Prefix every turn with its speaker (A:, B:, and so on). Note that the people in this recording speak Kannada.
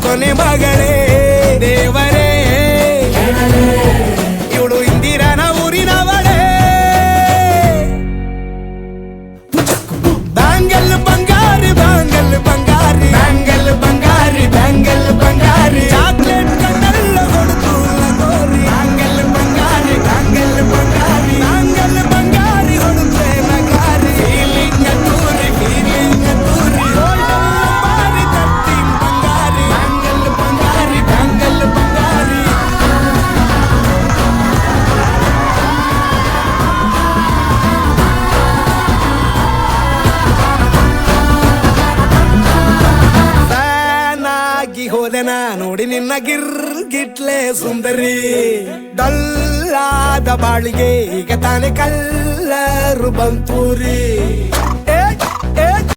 A: ಕೊನೆ ಮಗಳೇ ದೇವರೇ ಇವಳು ಇಂದಿರನ ಊರಿನವಳೇ ಬ್ಯಾಂಗಲ್ ಬಂಗಾರಿ ಬ್ಯಾಂಗಲ್ ಬಂಗಾರಿ ಬ್ಯಾಂಗಲ್ ಬಂಗಾರಿ ಬ್ಯಾಂಗಲ್ ಬಂಗಾರಿ ಚಾಕ್ಲೇಟ್ ಕಣ್ಣೆಲ್ಲ ಹೊಡೆದು ಲಗೋರಿ ಬ್ಯಾಂಗಲ್ ಬಂಗಾರಿ ಬ್ಯಾಂಗಲ್ ಬಂಗಾರಿ ಬ್ಯಾಂಗಲ್ ಬಂಗಾರಿ ಹೊಡೆದ್ರೆ ನಗಾರಿ ಫೀಲಿಂಗ್ ತೂರಿ ಬಾರಿ ತರ್ತೀನಿ ಬಂಗಾರಿ ಬ್ಯಾಂಗಲ್ ಬಂಗಾರಿ ಬ್ಯಾಂಗಲ್ ಬಂಗಾರಿ ಫ್ಯಾನಾಗಿ ಹೋದೆನ ನೋಡಿ ನಿನ್ನ ಗಿರ್ಗಿಟ್ಲೆ ಸುಂದರಿ ಡಲ್ಲಾದ ಬಾಳಿಗೆ ಈಗ ತಾನೆ ಕಲ್ಲರು ಬಂತೂರಿ